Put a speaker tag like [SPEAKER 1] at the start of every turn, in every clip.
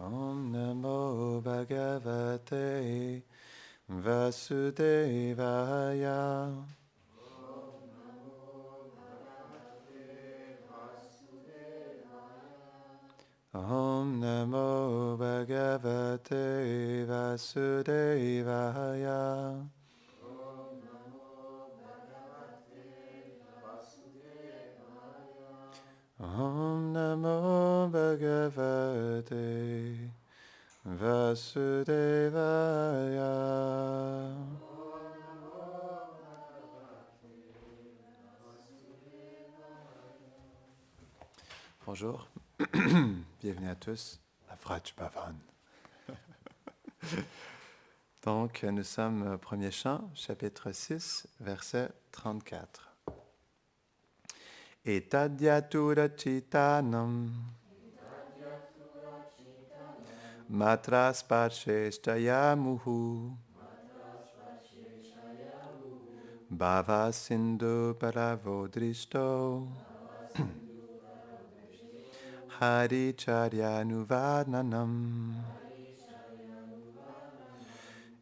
[SPEAKER 1] Om Namo Bhagavate Vasudevaya. Om Namo Bhagavate Vasudevaya. Om Namo Bhagavate Vasudevaya. Bonjour, bienvenue à tous à Vraj Bhavan. Donc, nous sommes au premier chant, chapitre 6, verset 34. Etadhyaturachitanam matrasparsheshtayamuhu bhava sindhu paravodristo haricharyanuvadnanam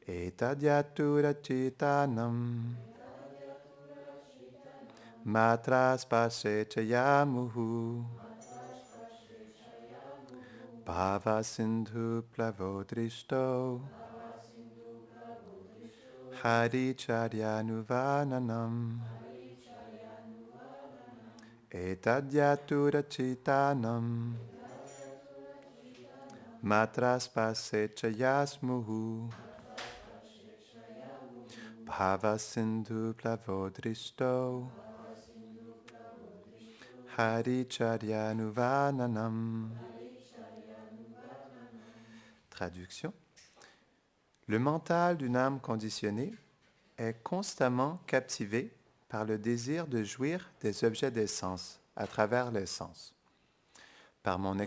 [SPEAKER 1] etadhyaturachitanam matrasparsheshtayamuhu bhava sindhu plavodristo haricharyanuvadnanam etadhyaturachitanam matraspasechayasmuhu bhava sindhu plavodristo haricharyanuvadnanam. Traduction. Le mental d'une âme conditionnée est constamment captivé par le désir de jouir des objets des sens à travers les sens. Par mon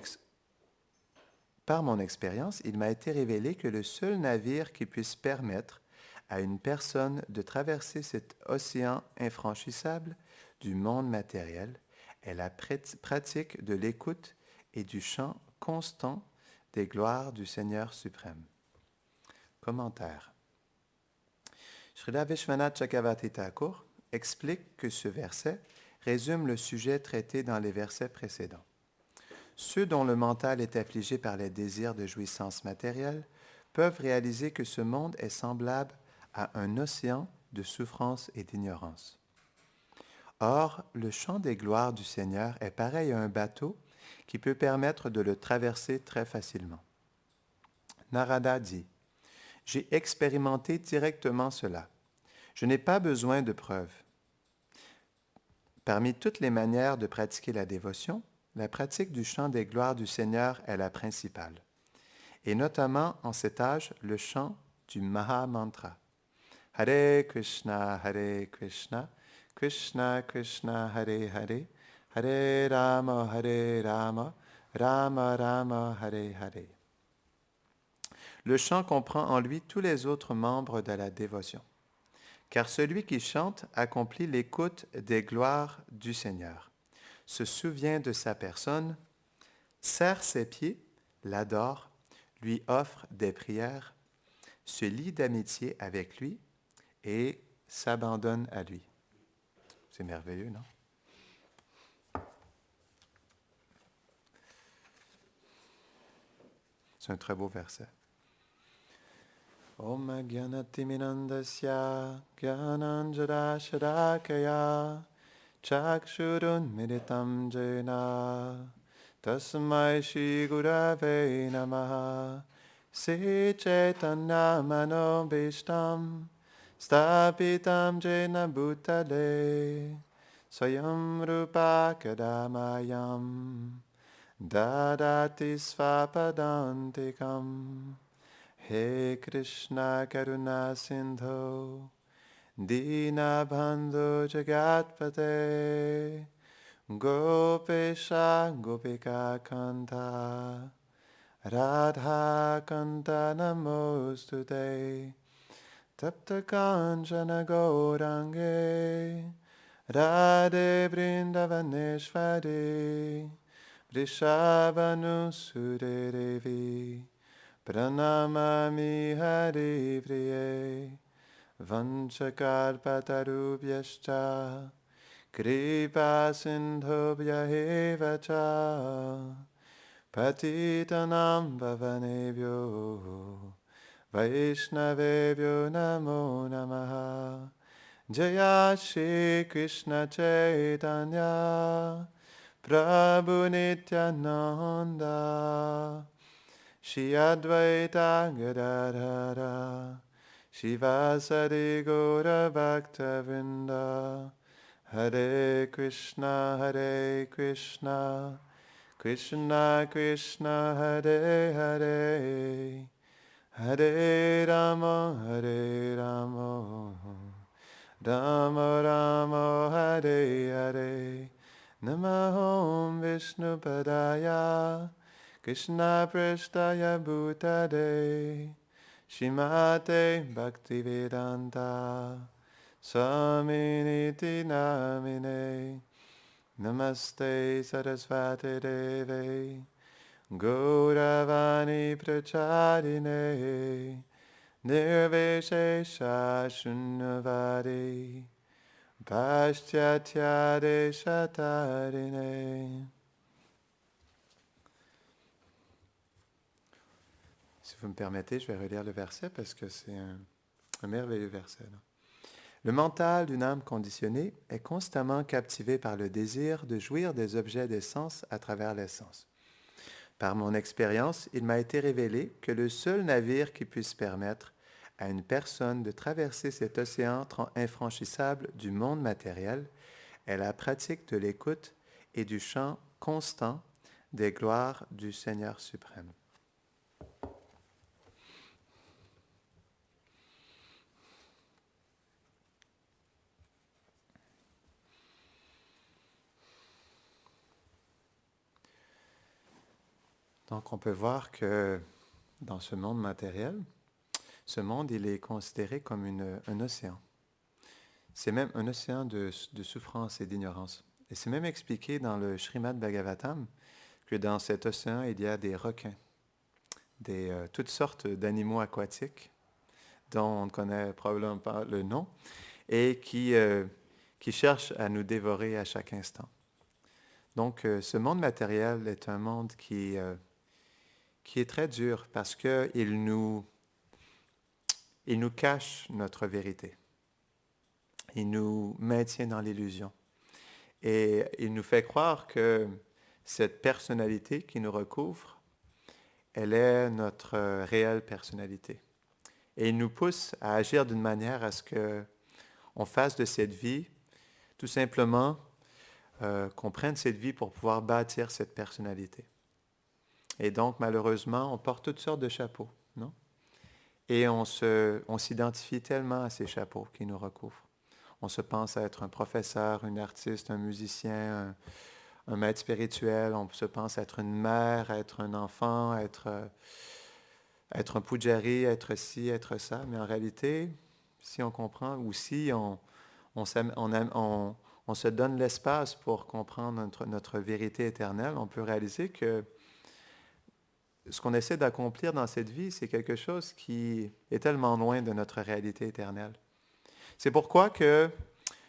[SPEAKER 1] expérience, il m'a été révélé que le seul navire qui puisse permettre à une personne de traverser cet océan infranchissable du monde matériel est la pratique de l'écoute et du chant constant des gloires du Seigneur suprême. Commentaire. Srila Vishwanath Chakravarti Thakur explique que ce verset résume le sujet traité dans les versets précédents. Ceux dont le mental est affligé par les désirs de jouissance matérielle peuvent réaliser que ce monde est semblable à un océan de souffrance et d'ignorance. Or, le chant des gloires du Seigneur est pareil à un bateau qui peut permettre de le traverser très facilement. Narada dit « J'ai expérimenté directement cela. Je n'ai pas besoin de preuves. Parmi toutes les manières de pratiquer la dévotion, la pratique du chant des gloires du Seigneur est la principale, et notamment en cet âge, le chant du Maha Mantra. Hare Krishna, Krishna Krishna, Hare Hare, Hare Rama, Rama Rama, Hare Hare. Le chant comprend en lui tous les autres membres de la dévotion, car celui qui chante accomplit l'écoute des gloires du Seigneur, se souvient de sa personne, serre ses pieds, l'adore, lui offre des prières, se lie d'amitié avec lui et s'abandonne à lui. C'est merveilleux, non? C'est un très beau verset. Om Gyanatimindasya Gyananjara Sharakaya Chakshurun Militam Jena Tasmai Shri Gurave Namaha Se Chaitanya Manobishtam Stapitam Jena Bhutale Swayam Rupa Kadamayam Dadati Svapadantikam He Krishna Karuna Sindho Dinabandhu Jagatpate Gopesha Gopika Kanta Radha Kanta Namostute Tapta Kanchana Gaurange Radhe Vrindavaneshwari Vrishabhanusudevi Pranamami Haripriye Vanchakalpatarubhyascha Kripa Sindhobhya eva cha Patitanam Bhavanebhyo Vaishnavebhyo Namo Namaha Jaya Shri Krishna Chaitanya Prabhu Nityananda Shri Advaita Gadadhara Shivasari Gaura Bhaktavinda Hare Krishna Krishna Krishna Hare Hare Hare Rama Rama Rama Hare Hare Namahom Vishnu Padaya Krishna Prasthaya Bhutade Shrimate Bhaktivedanta Swaminiti Namine Namaste Sarasvati Deve Gauravani Pracharine Nirvishesha Shunyavadi Paschatya Shatarine. Si vous me permettez, je vais relire le verset parce que c'est un merveilleux verset. Là. Le mental d'une âme conditionnée est constamment captivé par le désir de jouir des objets des sens à travers les sens. Par mon expérience, il m'a été révélé que le seul navire qui puisse permettre à une personne de traverser cet océan infranchissable du monde matériel est la pratique de l'écoute et du chant constant des gloires du Seigneur suprême. Donc on peut voir que dans ce monde matériel, ce monde, il est considéré comme un océan. C'est même un océan de souffrance et d'ignorance. Et c'est même expliqué dans le Srimad Bhagavatam que dans cet océan, il y a des requins, toutes sortes d'animaux aquatiques dont on ne connaît probablement pas le nom et qui cherchent à nous dévorer à chaque instant. Donc ce monde matériel est un monde qui est très dur parce qu'il nous cache notre vérité. Il nous maintient dans l'illusion. Et il nous fait croire que cette personnalité qui nous recouvre, elle est notre réelle personnalité. Et il nous pousse à agir d'une manière à ce qu'on fasse de cette vie, tout simplement, qu'on prenne cette vie pour pouvoir bâtir cette personnalité. Et donc, malheureusement, on porte toutes sortes de chapeaux, non? Et on s'identifie tellement à ces chapeaux qui nous recouvrent. On se pense à être un professeur, une artiste, un musicien, un maître spirituel. On se pense être une mère, être un enfant, être un pujari, être ci, être ça. Mais en réalité, si on comprend, ou si on se donne l'espace pour comprendre notre vérité éternelle, on peut réaliser que ce qu'on essaie d'accomplir dans cette vie, c'est quelque chose qui est tellement loin de notre réalité éternelle. C'est pourquoi que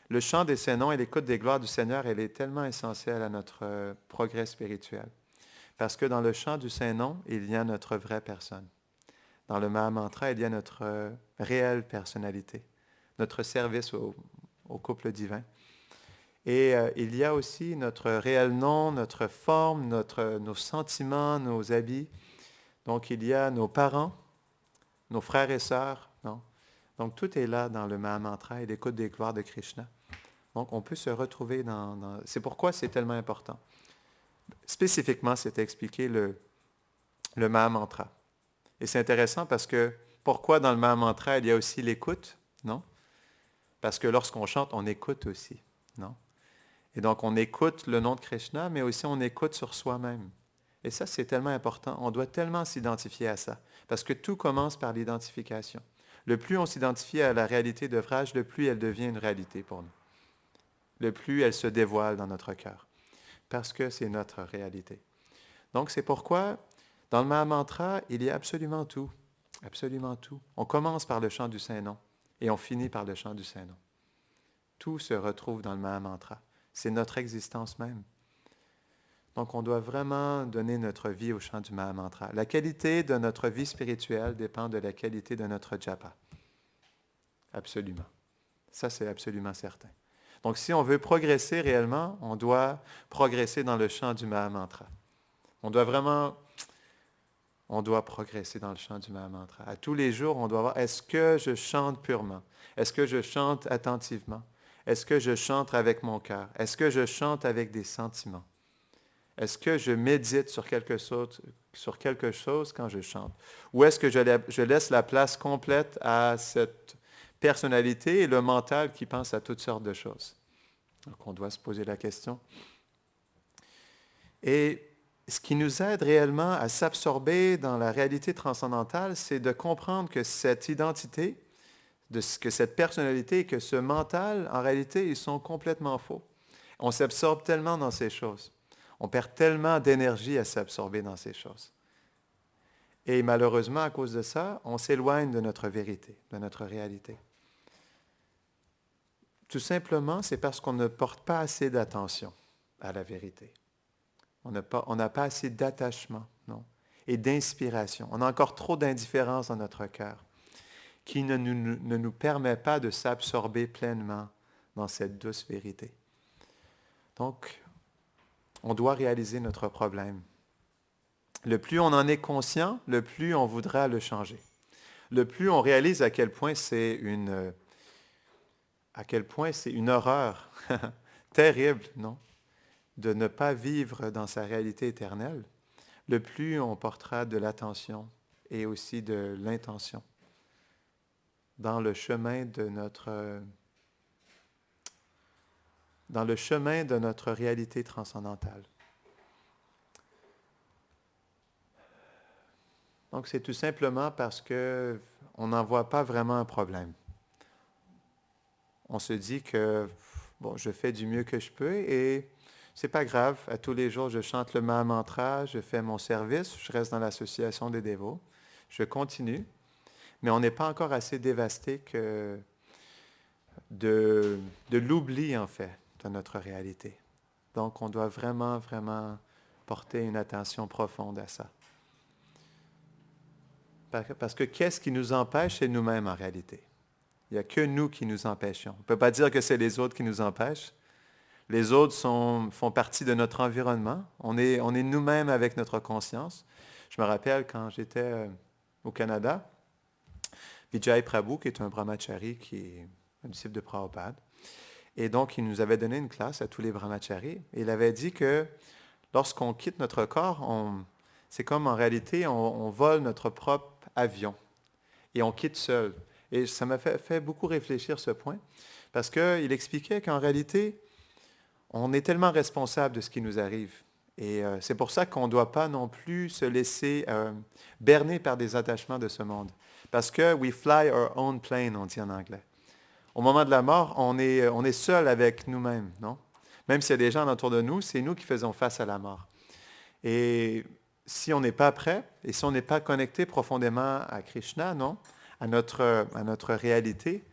[SPEAKER 1] le chant des Saints-Noms et l'écoute des gloires du Seigneur, elle est tellement essentielle à notre progrès spirituel. Parce que dans le chant du Saint-Nom, il y a notre vraie personne. Dans le Mahamantra, il y a notre réelle personnalité, notre service au couple divin. Et il y a aussi notre réel nom, notre forme, nos sentiments, nos habits. Donc, il y a nos parents, nos frères et sœurs. Non? Donc, tout est là dans le Mahamantra et l'écoute des gloires de Krishna. Donc, on peut se retrouver dans... C'est pourquoi c'est tellement important. Spécifiquement, c'est expliqué le Mahamantra. Et c'est intéressant parce que pourquoi dans le Mahamantra, il y a aussi l'écoute? Non? Parce que lorsqu'on chante, on écoute aussi. Non? Et donc, on écoute le nom de Krishna, mais aussi on écoute sur soi-même. Et ça, c'est tellement important. On doit tellement s'identifier à ça. Parce que tout commence par l'identification. Le plus on s'identifie à la réalité d'œuvrage, le plus elle devient une réalité pour nous. Le plus elle se dévoile dans notre cœur. Parce que c'est notre réalité. Donc, c'est pourquoi, dans le Mahamantra, il y a absolument tout. Absolument tout. On commence par le chant du Saint-Nom et on finit par le chant du Saint-Nom. Tout se retrouve dans le Mahamantra. C'est notre existence même. Donc, on doit vraiment donner notre vie au chant du Mahamantra. La qualité de notre vie spirituelle dépend de la qualité de notre japa. Absolument. Ça, c'est absolument certain. Donc, si on veut progresser réellement, on doit progresser dans le chant du Mahamantra. On doit progresser dans le chant du Mahamantra. À tous les jours, on doit voir, est-ce que je chante purement? Est-ce que je chante attentivement? Est-ce que je chante avec mon cœur? Est-ce que je chante avec des sentiments? Est-ce que je médite sur quelque chose quand je chante? Ou est-ce que je laisse la place complète à cette personnalité et le mental qui pense à toutes sortes de choses? Donc, on doit se poser la question. Et ce qui nous aide réellement à s'absorber dans la réalité transcendantale, c'est de comprendre que cette identité, que cette personnalité et que ce mental, en réalité, ils sont complètement faux. On s'absorbe tellement dans ces choses. On perd tellement d'énergie à s'absorber dans ces choses. Et malheureusement, à cause de ça, on s'éloigne de notre vérité, de notre réalité. Tout simplement, c'est parce qu'on ne porte pas assez d'attention à la vérité. On n'a pas assez d'attachement, non, et d'inspiration. On a encore trop d'indifférence dans notre cœur qui ne nous permet pas de s'absorber pleinement dans cette douce vérité. Donc, on doit réaliser notre problème. Le plus on en est conscient, le plus on voudra le changer. Le plus on réalise à quel point c'est une horreur terrible, non? De ne pas vivre dans sa réalité éternelle, le plus on portera de l'attention et aussi de l'intention dans le chemin de notre réalité transcendantale. Donc, c'est tout simplement parce qu'on n'en voit pas vraiment un problème. On se dit que, bon, je fais du mieux que je peux et c'est pas grave. À tous les jours, je chante le Mahamantra, je fais mon service, je reste dans l'association des dévots, je continue, mais on n'est pas encore assez dévasté de l'oubli, en fait, de notre réalité. Donc, on doit vraiment, vraiment porter une attention profonde à ça. Parce que qu'est-ce qui nous empêche, c'est nous-mêmes en réalité. Il n'y a que nous qui nous empêchons. On ne peut pas dire que c'est les autres qui nous empêchent. Les autres font partie de notre environnement. On est nous-mêmes avec notre conscience. Je me rappelle quand j'étais au Canada, Vijay Prabhu, qui est un brahmachari, qui est un disciple de Prabhupada, et donc il nous avait donné une classe à tous les brahmacharis. Et il avait dit que lorsqu'on quitte notre corps, c'est comme en réalité, on vole notre propre avion et on quitte seul. Et ça m'a fait beaucoup réfléchir ce point, parce qu'il expliquait qu'en réalité, on est tellement responsable de ce qui nous arrive. Et c'est pour ça qu'on ne doit pas non plus se laisser berner par des attachements de ce monde. Parce que we fly our own plane, on dit en anglais. Au moment de la mort, on est seul avec nous-mêmes, non? Même s'il y a des gens autour de nous, c'est nous qui faisons face à la mort. Et si on n'est pas prêt, et si on n'est pas connecté profondément à Krishna, non? À notre réalité,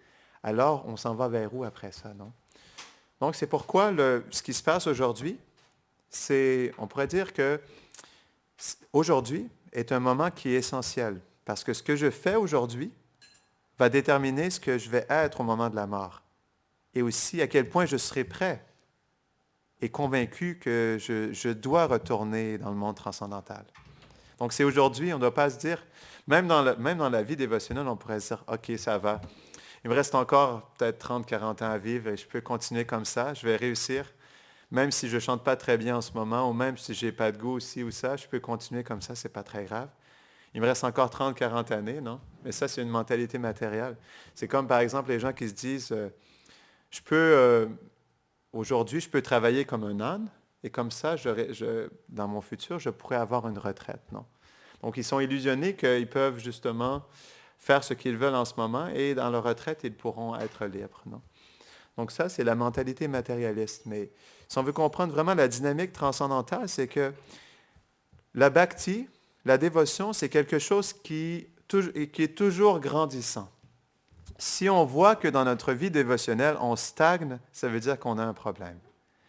[SPEAKER 1] alors on s'en va vers où après ça, non? Donc, c'est pourquoi ce qui se passe aujourd'hui, on pourrait dire que aujourd'hui est un moment qui est essentiel. Parce que ce que je fais aujourd'hui va déterminer ce que je vais être au moment de la mort. Et aussi à quel point je serai prêt et convaincu que je dois retourner dans le monde transcendantal. Donc, c'est aujourd'hui, on ne doit pas se dire, même dans la vie dévotionnelle, on pourrait se dire, OK, ça va. Il me reste encore peut-être 30, 40 ans à vivre et je peux continuer comme ça, je vais réussir. Même si je ne chante pas très bien en ce moment, ou même si je n'ai pas de goût aussi ou ça, je peux continuer comme ça, ce n'est pas très grave. Il me reste encore 30, 40 années, non? Mais ça, c'est une mentalité matérielle. C'est comme, par exemple, les gens qui se disent, aujourd'hui, je peux travailler comme un âne, et comme ça, dans mon futur, je pourrais avoir une retraite, non? Donc, ils sont illusionnés qu'ils peuvent justement faire ce qu'ils veulent en ce moment, et dans leur retraite, ils pourront être libres, non? Donc ça, c'est la mentalité matérialiste. Mais si on veut comprendre vraiment la dynamique transcendantale, c'est que La bhakti, la dévotion, c'est quelque chose qui est toujours grandissant. Si on voit que dans notre vie dévotionnelle, on stagne, ça veut dire qu'on a un problème.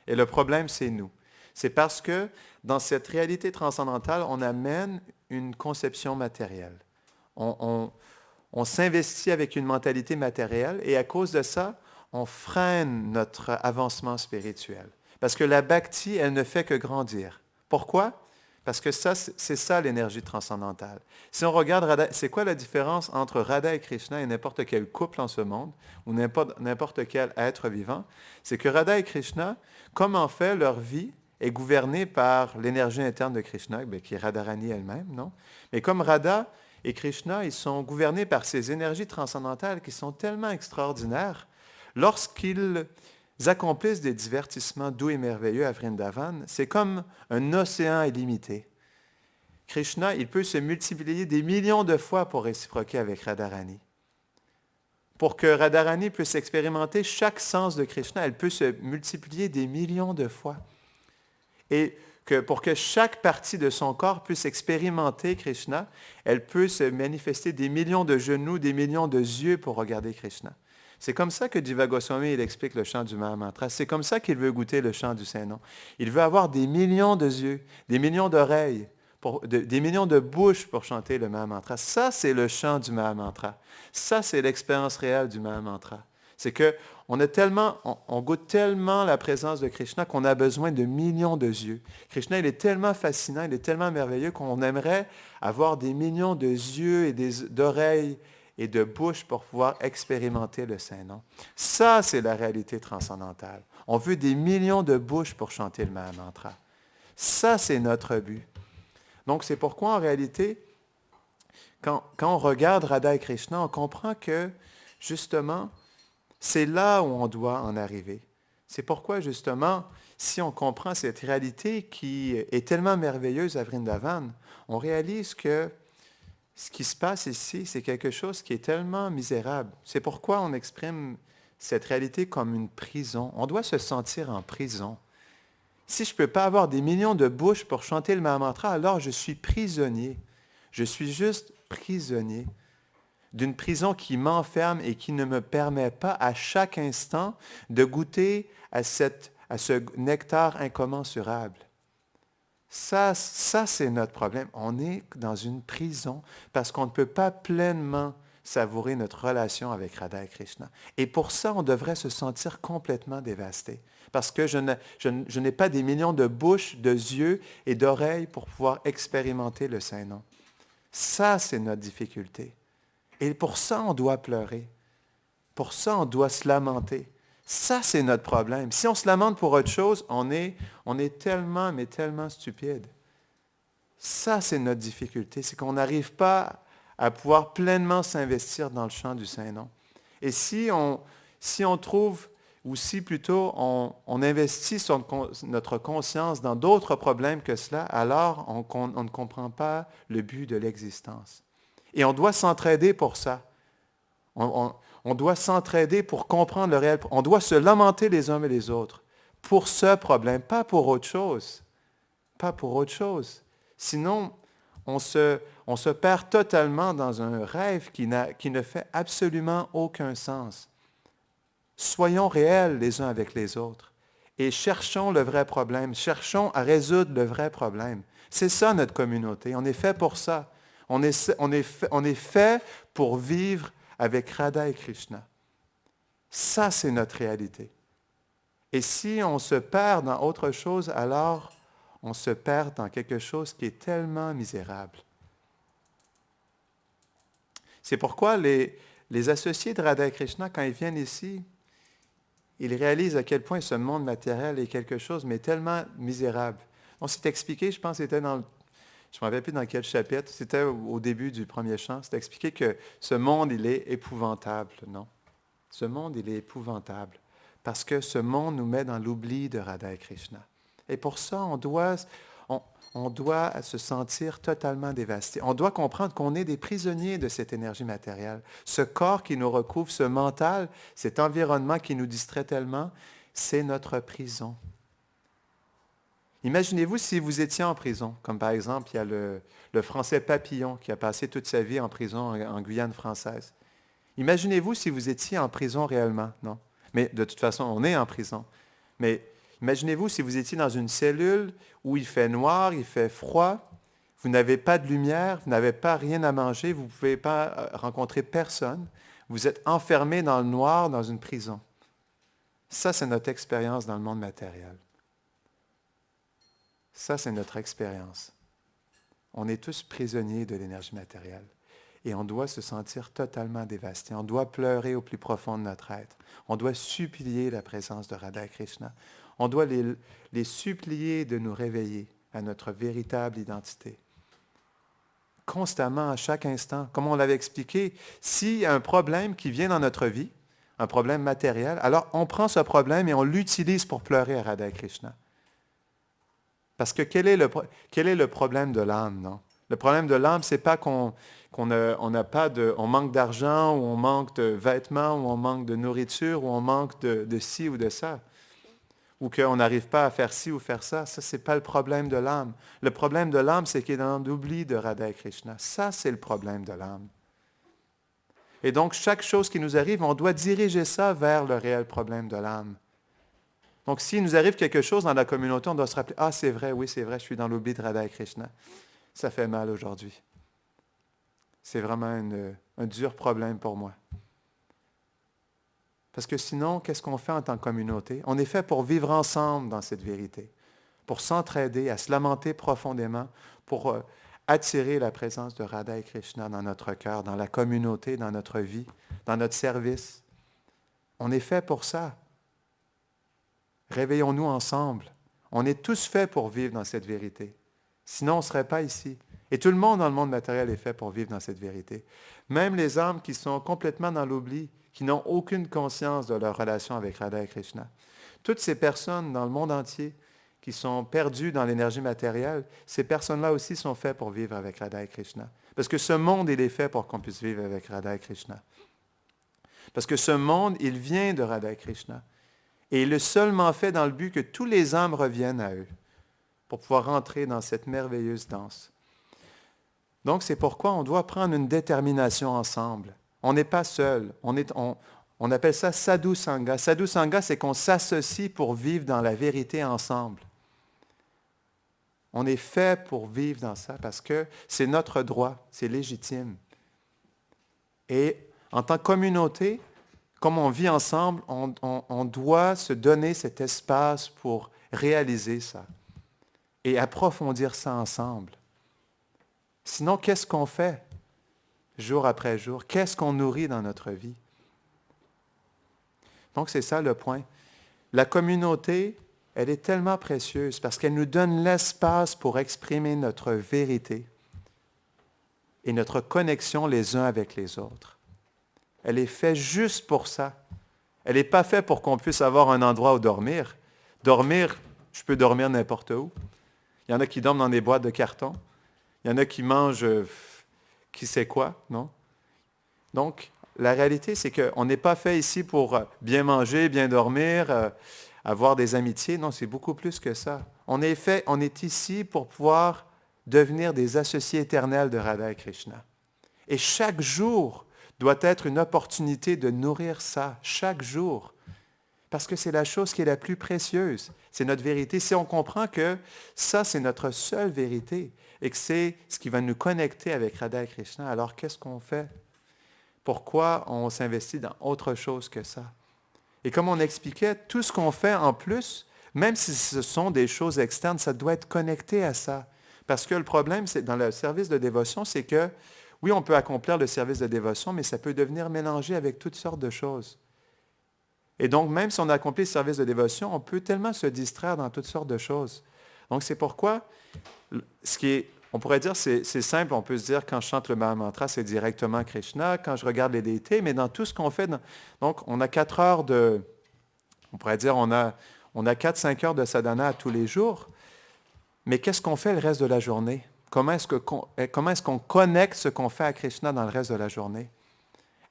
[SPEAKER 1] Et le problème, c'est nous. C'est parce que dans cette réalité transcendantale, on amène une conception matérielle. On s'investit avec une mentalité matérielle et à cause de ça, on freine notre avancement spirituel. Parce que la bhakti, elle ne fait que grandir. Pourquoi? Parce que ça, c'est ça l'énergie transcendantale. Si on regarde Radha, c'est quoi la différence entre Radha et Krishna et n'importe quel couple en ce monde ou n'importe quel être vivant? C'est que Radha et Krishna, comme en fait leur vie est gouvernée par l'énergie interne de Krishna, qui est Radharani elle-même, non? Mais comme Radha et Krishna, ils sont gouvernés par ces énergies transcendantales qui sont tellement extraordinaires, lorsqu'ils accomplissent des divertissements doux et merveilleux à Vrindavan, c'est comme un océan illimité. Krishna, il peut se multiplier des millions de fois pour réciproquer avec Radharani. Pour que Radharani puisse expérimenter chaque sens de Krishna, elle peut se multiplier des millions de fois. Et pour que chaque partie de son corps puisse expérimenter Krishna, elle peut se manifester des millions de genoux, des millions de yeux pour regarder Krishna. C'est comme ça que Jiva Goswami il explique le chant du Mahamantra. C'est comme ça qu'il veut goûter le chant du Saint-Nom. Il veut avoir des millions de yeux, des millions d'oreilles, des millions de bouches pour chanter le Mahamantra. Ça, c'est le chant du Mahamantra. Ça, c'est l'expérience réelle du Mahamantra. C'est on goûte tellement la présence de Krishna qu'on a besoin de millions de yeux. Krishna, il est tellement fascinant, il est tellement merveilleux qu'on aimerait avoir des millions de yeux et d'oreilles et de bouches pour pouvoir expérimenter le Saint-Nom. Ça, c'est la réalité transcendantale. On veut des millions de bouches pour chanter le Mahamantra. Ça, c'est notre but. Donc, c'est pourquoi, en réalité, quand on regarde Radha et Krishna, on comprend que, justement, c'est là où on doit en arriver. C'est pourquoi, justement, si on comprend cette réalité qui est tellement merveilleuse à Vrindavan, on réalise que ce qui se passe ici, c'est quelque chose qui est tellement misérable. C'est pourquoi on exprime cette réalité comme une prison. On doit se sentir en prison. Si je ne peux pas avoir des millions de bouches pour chanter le Mahamantra, alors je suis prisonnier. Je suis juste prisonnier d'une prison qui m'enferme et qui ne me permet pas à chaque instant de goûter à ce nectar incommensurable. Ça, c'est notre problème. On est dans une prison parce qu'on ne peut pas pleinement savourer notre relation avec Radha et Krishna. Et pour ça, on devrait se sentir complètement dévasté. Parce que je n'ai pas des millions de bouches, de yeux et d'oreilles pour pouvoir expérimenter le Saint-Nom. Ça, c'est notre difficulté. Et pour ça, on doit pleurer. Pour ça, on doit se lamenter. Ça, c'est notre problème. Si on se lamente pour autre chose, on est tellement, mais tellement stupide. Ça, c'est notre difficulté. C'est qu'on n'arrive pas à pouvoir pleinement s'investir dans le chant du Saint-Nom. Et si on trouve, ou si plutôt on investit notre conscience dans d'autres problèmes que cela, alors on ne comprend pas le but de l'existence. Et on doit s'entraider pour ça. On doit s'entraider pour comprendre le réel. On doit se lamenter les uns et les autres pour ce problème, pas pour autre chose. Pas pour autre chose. Sinon, on se perd totalement dans un rêve qui ne fait absolument aucun sens. Soyons réels les uns avec les autres et cherchons le vrai problème. Cherchons à résoudre le vrai problème. C'est ça notre communauté. On est fait pour ça. On est fait pour vivre avec Radha et Krishna. Ça, c'est notre réalité. Et si on se perd dans autre chose, alors on se perd dans quelque chose qui est tellement misérable. C'est pourquoi les associés de Radha et Krishna, quand ils viennent ici, ils réalisent à quel point ce monde matériel est quelque chose, mais tellement misérable. On s'est expliqué, je pense, c'était dans je ne me rappelle plus dans quel chapitre, c'était au début du premier chant, c'était expliqué que ce monde, il est épouvantable, non? Ce monde, il est épouvantable, parce que ce monde nous met dans l'oubli de Radha et Krishna. Et pour ça, on doit se sentir totalement dévasté. On doit comprendre qu'on est des prisonniers de cette énergie matérielle. Ce corps qui nous recouvre, ce mental, cet environnement qui nous distrait tellement, c'est notre prison. Imaginez-vous si vous étiez en prison, comme par exemple, il y a le Français Papillon qui a passé toute sa vie en prison en Guyane française. Imaginez-vous si vous étiez en prison réellement, non? Mais de toute façon, on est en prison. Mais imaginez-vous si vous étiez dans une cellule où il fait noir, il fait froid, vous n'avez pas de lumière, vous n'avez pas rien à manger, vous ne pouvez pas rencontrer personne. Vous êtes enfermé dans le noir, dans une prison. Ça, c'est notre expérience dans le monde matériel. Ça, c'est notre expérience. On est tous prisonniers de l'énergie matérielle. Et on doit se sentir totalement dévasté. On doit pleurer au plus profond de notre être. On doit supplier la présence de Radha Krishna. On doit les supplier de nous réveiller à notre véritable identité. Constamment, à chaque instant. Comme on l'avait expliqué, s'il y a un problème qui vient dans notre vie, un problème matériel, alors on prend ce problème et on l'utilise pour pleurer à Radha Krishna. Parce que quel est le problème de l'âme, non? Le problème de l'âme, c'est pas on manque d'argent, ou on manque de vêtements, ou on manque de nourriture, ou on manque de ci ou de ça, ou qu'on n'arrive pas à faire ci ou faire ça. Ça, c'est pas le problème de l'âme. Le problème de l'âme, c'est qu'il est dans l'oubli de Radha Krishna. Ça, c'est le problème de l'âme. Et donc, chaque chose qui nous arrive, on doit diriger ça vers le réel problème de l'âme. Donc, s'il nous arrive quelque chose dans la communauté, on doit se rappeler, ah, c'est vrai, oui, c'est vrai, je suis dans l'oubli de Radha Krishna. Ça fait mal aujourd'hui. C'est vraiment un dur problème pour moi. Parce que sinon, qu'est-ce qu'on fait en tant que communauté? On est fait pour vivre ensemble dans cette vérité, pour s'entraider, à se lamenter profondément, pour attirer la présence de Radha et Krishna dans notre cœur, dans la communauté, dans notre vie, dans notre service. On est fait pour ça. Réveillons-nous ensemble. On est tous faits pour vivre dans cette vérité. Sinon, on ne serait pas ici. Et tout le monde dans le monde matériel est fait pour vivre dans cette vérité. Même les âmes qui sont complètement dans l'oubli, qui n'ont aucune conscience de leur relation avec Radha et Krishna. Toutes ces personnes dans le monde entier qui sont perdues dans l'énergie matérielle, ces personnes-là aussi sont faites pour vivre avec Radha et Krishna. Parce que ce monde, il est fait pour qu'on puisse vivre avec Radha et Krishna. Parce que ce monde, il vient de Radha et Krishna. Et il est seulement fait dans le but que tous les âmes reviennent à eux, pour pouvoir rentrer dans cette merveilleuse danse. Donc, c'est pourquoi on doit prendre une détermination ensemble. On n'est pas seul. On appelle ça Sadhu Sangha. Sadhu Sangha, c'est qu'on s'associe pour vivre dans la vérité ensemble. On est fait pour vivre dans ça parce que c'est notre droit, c'est légitime. Et en tant que communauté, comme on vit ensemble, on doit se donner cet espace pour réaliser ça et approfondir ça ensemble. Sinon, qu'est-ce qu'on fait jour après jour? Qu'est-ce qu'on nourrit dans notre vie? Donc, c'est ça le point. La communauté, elle est tellement précieuse parce qu'elle nous donne l'espace pour exprimer notre vérité et notre connexion les uns avec les autres. Elle est faite juste pour ça. Elle n'est pas faite pour qu'on puisse avoir un endroit où dormir. Dormir, je peux dormir n'importe où. Il y en a qui dorment dans des boîtes de carton. Il y en a qui mangent qui sait quoi, non? Donc, la réalité, c'est qu'on n'est pas fait ici pour bien manger, bien dormir, avoir des amitiés. Non, c'est beaucoup plus que ça. On est ici pour pouvoir devenir des associés éternels de Radha et Krishna. Et chaque jour doit être une opportunité de nourrir ça, chaque jour. Parce que c'est la chose qui est la plus précieuse. C'est notre vérité. Si on comprend que ça, c'est notre seule vérité et que c'est ce qui va nous connecter avec Radha et Krishna, alors qu'est-ce qu'on fait? Pourquoi on s'investit dans autre chose que ça? Et comme on expliquait, tout ce qu'on fait en plus, même si ce sont des choses externes, ça doit être connecté à ça. Parce que le problème, c'est dans le service de dévotion, c'est que, oui, on peut accomplir le service de dévotion, mais ça peut devenir mélangé avec toutes sortes de choses. Et donc, même si on accomplit le service de dévotion, on peut tellement se distraire dans toutes sortes de choses. Donc, c'est pourquoi, on pourrait dire, c'est simple, on peut se dire, quand je chante le Mahamantra, c'est directement Krishna, quand je regarde les déités, mais dans tout ce qu'on fait, donc, on a 4 heures on pourrait dire, on a 4-5 heures de sadhana à tous les jours, mais qu'est-ce qu'on fait le reste de la journée? Comment est-ce qu'on connecte ce qu'on fait à Krishna dans le reste de la journée?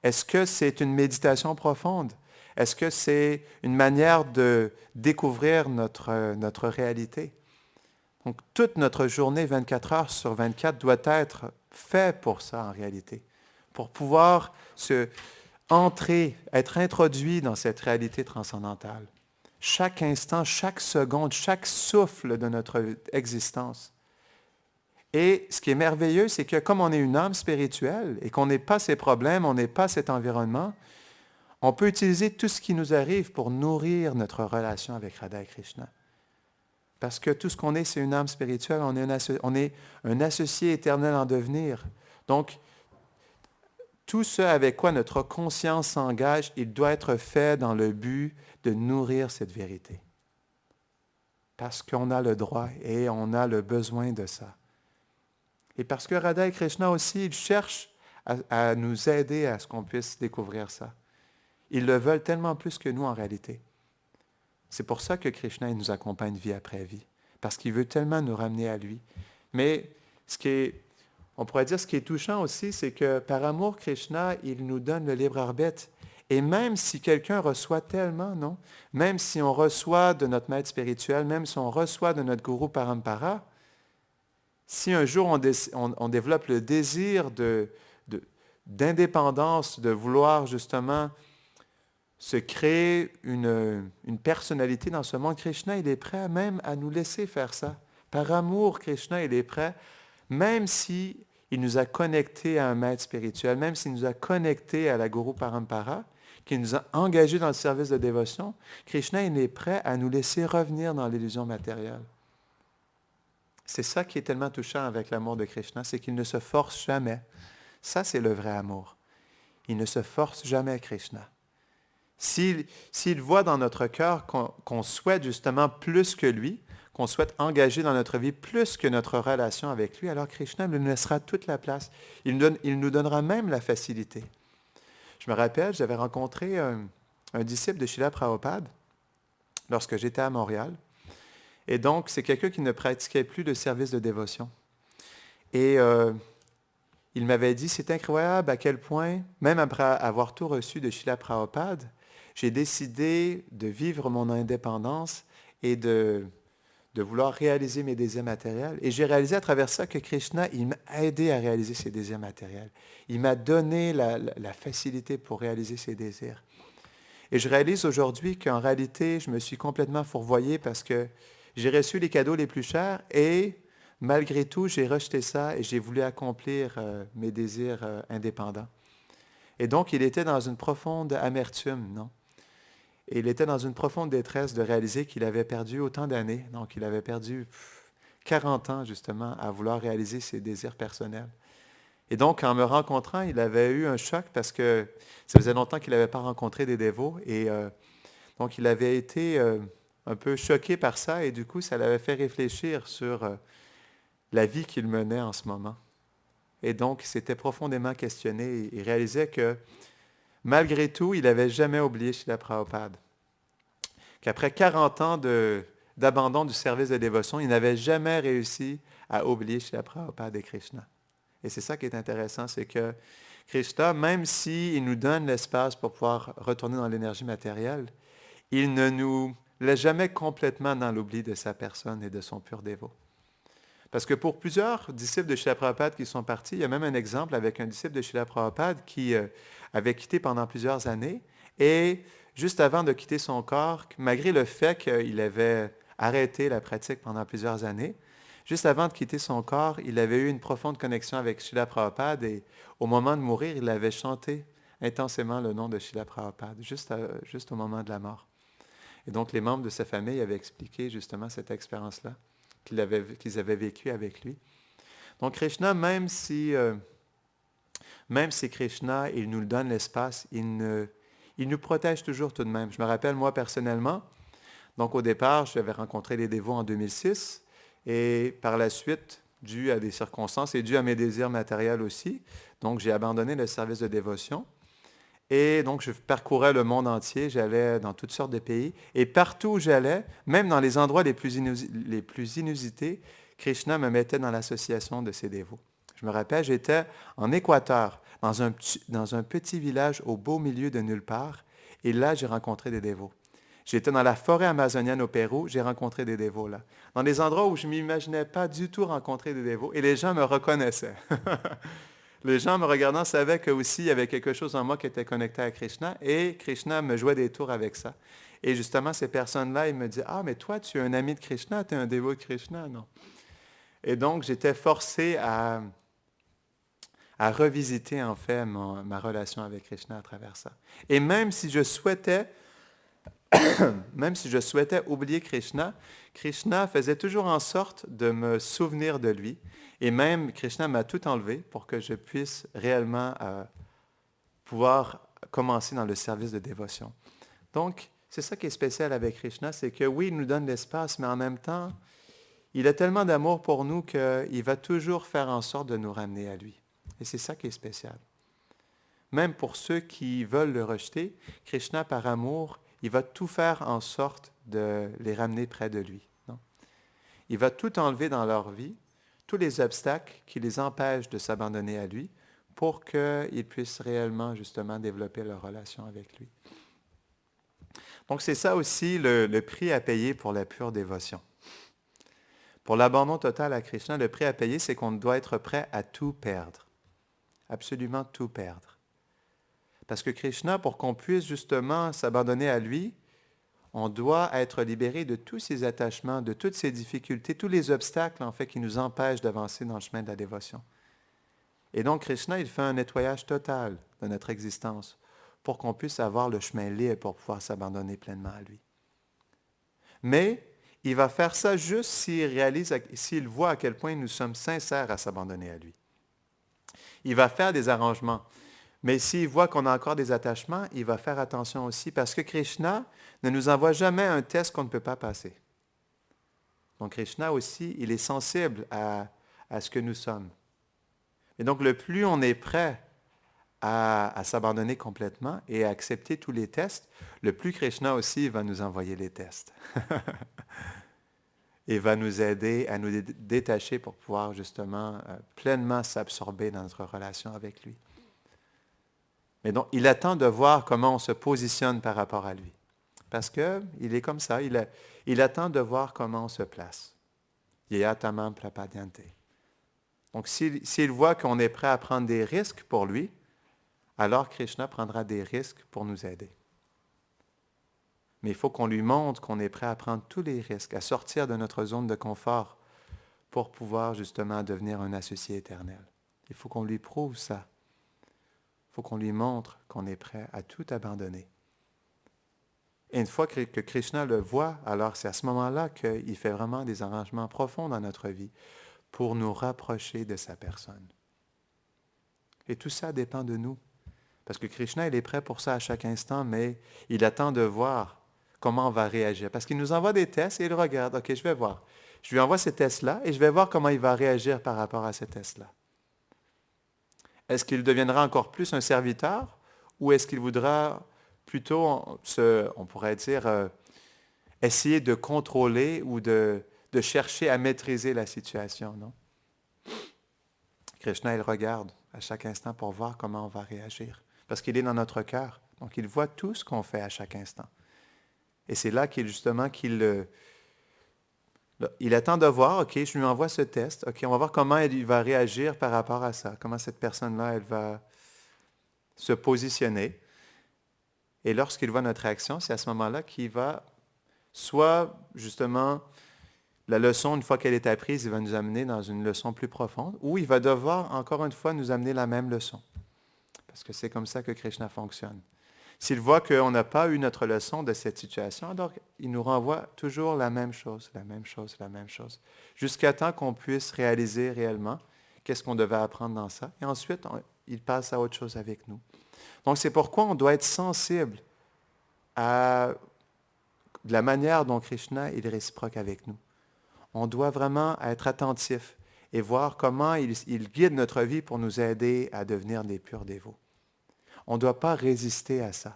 [SPEAKER 1] Est-ce que c'est une méditation profonde? Est-ce que c'est une manière de découvrir notre réalité? Donc, toute notre journée, 24 heures sur 24, doit être faite pour ça en réalité, pour pouvoir être introduit dans cette réalité transcendantale. Chaque instant, chaque seconde, chaque souffle de notre existence. Et ce qui est merveilleux, c'est que comme on est une âme spirituelle et qu'on n'est pas ces problèmes, on n'est pas cet environnement, on peut utiliser tout ce qui nous arrive pour nourrir notre relation avec Radha et Krishna. Parce que tout ce qu'on est, c'est une âme spirituelle, on est un associé éternel en devenir. Donc, tout ce avec quoi notre conscience s'engage, il doit être fait dans le but de nourrir cette vérité. Parce qu'on a le droit et on a le besoin de ça. Et parce que Radha et Krishna aussi, ils cherchent à nous aider à ce qu'on puisse découvrir ça. Ils le veulent tellement plus que nous en réalité. C'est pour ça que Krishna il nous accompagne vie après vie. Parce qu'il veut tellement nous ramener à lui. Mais on pourrait dire ce qui est touchant aussi, c'est que par amour, Krishna, il nous donne le libre arbitre. Et même si quelqu'un reçoit tellement, non? Même si on reçoit de notre maître spirituel, même si on reçoit de notre gourou parampara, si un jour on développe le désir d'indépendance, de vouloir justement se créer une personnalité dans ce monde, Krishna, il est prêt même à nous laisser faire ça. Par amour, Krishna, il est prêt, même si il nous a connectés à un maître spirituel, même s'il nous a connectés à la Guru Parampara, qu'il nous a engagés dans le service de dévotion, Krishna, il est prêt à nous laisser revenir dans l'illusion matérielle. C'est ça qui est tellement touchant avec l'amour de Krishna, c'est qu'il ne se force jamais. Ça, c'est le vrai amour. Il ne se force jamais, Krishna. S'il voit dans notre cœur qu'on souhaite justement plus que lui, qu'on souhaite engager dans notre vie plus que notre relation avec lui, alors Krishna nous laissera toute la place. Il nous donnera même la facilité. Je me rappelle, j'avais rencontré un disciple de Srila Prabhupada lorsque j'étais à Montréal. Et donc, c'est quelqu'un qui ne pratiquait plus de service de dévotion. Et il m'avait dit, c'est incroyable à quel point, même après avoir tout reçu de Srila Prabhupada, j'ai décidé de vivre mon indépendance et de vouloir réaliser mes désirs matériels. Et j'ai réalisé à travers ça que Krishna, il m'a aidé à réaliser ses désirs matériels. Il m'a donné la facilité pour réaliser ses désirs. Et je réalise aujourd'hui qu'en réalité, je me suis complètement fourvoyé parce que j'ai reçu les cadeaux les plus chers et malgré tout, j'ai rejeté ça et j'ai voulu accomplir mes désirs indépendants. Et donc, il était dans une profonde amertume, non? Et il était dans une profonde détresse de réaliser qu'il avait perdu autant d'années. Donc, il avait perdu 40 ans, justement, à vouloir réaliser ses désirs personnels. Et donc, en me rencontrant, il avait eu un choc parce que ça faisait longtemps qu'il n'avait pas rencontré des dévots. Et donc, il avait été un peu choqué par ça. Et du coup, ça l'avait fait réfléchir sur la vie qu'il menait en ce moment. Et donc, il s'était profondément questionné. Il réalisait que malgré tout, il n'avait jamais oublié Srila Prabhupada. Qu'après 40 ans d'abandon du service de dévotion, il n'avait jamais réussi à oublier Srila Prabhupada et Krishna. Et c'est ça qui est intéressant, c'est que Krishna, même s'il nous donne l'espace pour pouvoir retourner dans l'énergie matérielle, il ne nous laisse jamais complètement dans l'oubli de sa personne et de son pur dévot. Parce que pour plusieurs disciples de Srila Prabhupada qui sont partis, il y a même un exemple avec un disciple de Srila Prabhupada qui avait quitté pendant plusieurs années et juste avant de quitter son corps, malgré le fait qu'il avait arrêté la pratique pendant plusieurs années, juste avant de quitter son corps, il avait eu une profonde connexion avec Srila Prabhupada et au moment de mourir, il avait chanté intensément le nom de Srila Prabhupada, juste au moment de la mort. Et donc les membres de sa famille avaient expliqué justement cette expérience-là qu'ils avaient vécue avec lui. Donc Krishna, même si Krishna, il nous donne l'espace, il nous protège toujours tout de même. Je me rappelle, moi, personnellement, donc au départ, j'avais rencontré les dévots en 2006, et par la suite, dû à des circonstances et dû à mes désirs matériels aussi, donc j'ai abandonné le service de dévotion. Et donc, je parcourais le monde entier, j'allais dans toutes sortes de pays, et partout où j'allais, même dans les endroits les plus inusités, Krishna me mettait dans l'association de ses dévots. Je me rappelle, j'étais en Équateur, dans un petit village au beau milieu de nulle part, et là, j'ai rencontré des dévots. J'étais dans la forêt amazonienne au Pérou, j'ai rencontré des dévots là. Dans des endroits où je ne m'imaginais pas du tout rencontrer des dévots, et les gens me reconnaissaient. Les gens me regardant savaient que aussi il y avait quelque chose en moi qui était connecté à Krishna, et Krishna me jouait des tours avec ça. Et justement, ces personnes-là, ils me disaient, ah, mais toi, tu es un ami de Krishna, tu es un dévot de Krishna, non? Et donc, j'étais forcé à revisiter en fait ma relation avec Krishna à travers ça. Et même si je souhaitais oublier Krishna, Krishna faisait toujours en sorte de me souvenir de lui. Et même Krishna m'a tout enlevé pour que je puisse réellement pouvoir commencer dans le service de dévotion. Donc, c'est ça qui est spécial avec Krishna, c'est que oui, il nous donne l'espace, mais en même temps, il a tellement d'amour pour nous qu'il va toujours faire en sorte de nous ramener à lui. Et c'est ça qui est spécial. Même pour ceux qui veulent le rejeter, Krishna, par amour, il va tout faire en sorte de les ramener près de lui. Non? Il va tout enlever dans leur vie, tous les obstacles qui les empêchent de s'abandonner à lui, pour qu'ils puissent réellement, justement, développer leur relation avec lui. Donc, c'est ça aussi le prix à payer pour la pure dévotion. Pour l'abandon total à Krishna, le prix à payer, c'est qu'on doit être prêt à tout perdre. Absolument tout perdre. Parce que Krishna, pour qu'on puisse justement s'abandonner à lui, on doit être libéré de tous ces attachements, de toutes ces difficultés, tous les obstacles en fait qui nous empêchent d'avancer dans le chemin de la dévotion. Et donc Krishna, il fait un nettoyage total de notre existence pour qu'on puisse avoir le chemin libre pour pouvoir s'abandonner pleinement à lui. Mais il va faire ça juste s'il voit à quel point nous sommes sincères à s'abandonner à lui. Il va faire des arrangements. Mais s'il voit qu'on a encore des attachements, il va faire attention aussi parce que Krishna ne nous envoie jamais un test qu'on ne peut pas passer. Donc Krishna aussi, il est sensible à ce que nous sommes. Et donc le plus on est prêt à s'abandonner complètement et à accepter tous les tests, le plus Krishna aussi va nous envoyer les tests. Et va nous aider à nous détacher pour pouvoir justement pleinement s'absorber dans notre relation avec lui. Mais donc, il attend de voir comment on se positionne par rapport à lui. Parce qu'il est comme ça, il attend de voir comment on se place. Yayatamam prapadyante. Donc, s'il voit qu'on est prêt à prendre des risques pour lui, alors Krishna prendra des risques pour nous aider. Mais il faut qu'on lui montre qu'on est prêt à prendre tous les risques, à sortir de notre zone de confort pour pouvoir justement devenir un associé éternel. Il faut qu'on lui prouve ça. Il faut qu'on lui montre qu'on est prêt à tout abandonner. Et une fois que Krishna le voit, alors c'est à ce moment-là qu'il fait vraiment des arrangements profonds dans notre vie pour nous rapprocher de sa personne. Et tout ça dépend de nous. Parce que Krishna, il est prêt pour ça à chaque instant, mais il attend de voir comment on va réagir. Parce qu'il nous envoie des tests et il regarde. OK, je vais voir. Je lui envoie ces tests-là et je vais voir comment il va réagir par rapport à ces tests-là. Est-ce qu'il deviendra encore plus un serviteur ou est-ce qu'il voudra plutôt, on pourrait dire, essayer de contrôler ou de chercher à maîtriser la situation, non? Krishna, il regarde à chaque instant pour voir comment on va réagir. Parce qu'il est dans notre cœur. Donc, il voit tout ce qu'on fait à chaque instant. Et c'est là qu'il attend de voir, OK, je lui envoie ce test, OK, on va voir comment il va réagir par rapport à ça, comment cette personne-là, elle va se positionner. Et lorsqu'il voit notre réaction, c'est à ce moment-là qu'il va, soit justement, la leçon, une fois qu'elle est apprise, il va nous amener dans une leçon plus profonde, ou il va devoir, encore une fois, nous amener la même leçon. Parce que c'est comme ça que Krishna fonctionne. S'il voit qu'on n'a pas eu notre leçon de cette situation, alors il nous renvoie toujours la même chose, la même chose, la même chose, jusqu'à temps qu'on puisse réaliser réellement qu'est-ce qu'on devait apprendre dans ça. Et ensuite, il passe à autre chose avec nous. Donc, c'est pourquoi on doit être sensible à la manière dont Krishna est réciproque avec nous. On doit vraiment être attentif et voir comment il guide notre vie pour nous aider à devenir des purs dévots. On ne doit pas résister à ça.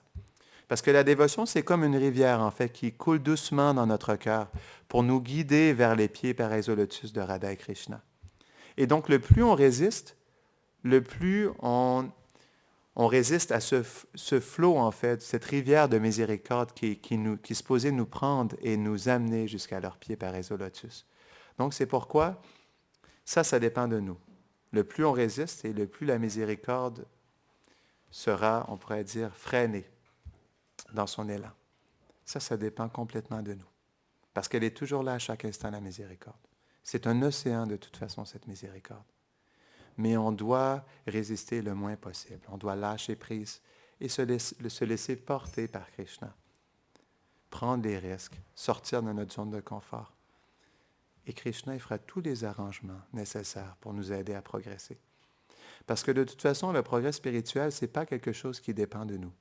[SPEAKER 1] Parce que la dévotion, c'est comme une rivière, en fait, qui coule doucement dans notre cœur pour nous guider vers les pieds pareils au lotus de Radha et Krishna. Et donc, le plus on résiste, le plus on On résiste à ce flot, en fait, cette rivière de miséricorde qui est supposée nous prendre et nous amener jusqu'à leurs pieds par Lotus. Donc, c'est pourquoi ça dépend de nous. Le plus on résiste et le plus la miséricorde sera, on pourrait dire, freinée dans son élan. Ça dépend complètement de nous. Parce qu'elle est toujours là à chaque instant, la miséricorde. C'est un océan, de toute façon, cette miséricorde. Mais on doit résister le moins possible. On doit lâcher prise et se laisser porter par Krishna. Prendre des risques, sortir de notre zone de confort. Et Krishna, il fera tous les arrangements nécessaires pour nous aider à progresser. Parce que de toute façon, le progrès spirituel, ce n'est pas quelque chose qui dépend de nous.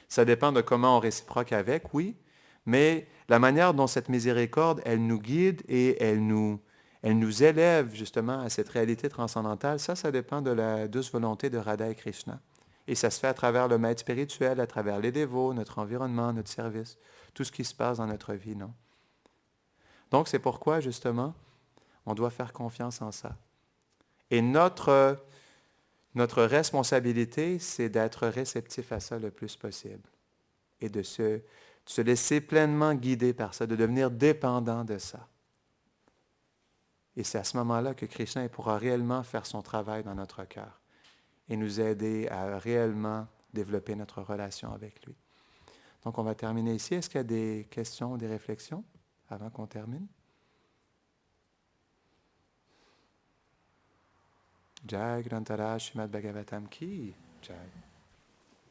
[SPEAKER 1] Ça dépend de comment on réciproque avec, oui, mais la manière dont cette miséricorde, elle nous guide et elle nous élève justement à cette réalité transcendantale, ça dépend de la douce volonté de Radha et Krishna. Et ça se fait à travers le maître spirituel, à travers les dévots, notre environnement, notre service, tout ce qui se passe dans notre vie, non? Donc c'est pourquoi, justement, on doit faire confiance en ça. Et notre responsabilité, c'est d'être réceptif à ça le plus possible et de se laisser pleinement guider par ça, de devenir dépendant de ça. Et c'est à ce moment-là que Krishna pourra réellement faire son travail dans notre cœur et nous aider à réellement développer notre relation avec lui. Donc, on va terminer ici. Est-ce qu'il y a des questions, des réflexions avant qu'on termine? Jai Grantara Srimad Bhagavatam Ki Jai.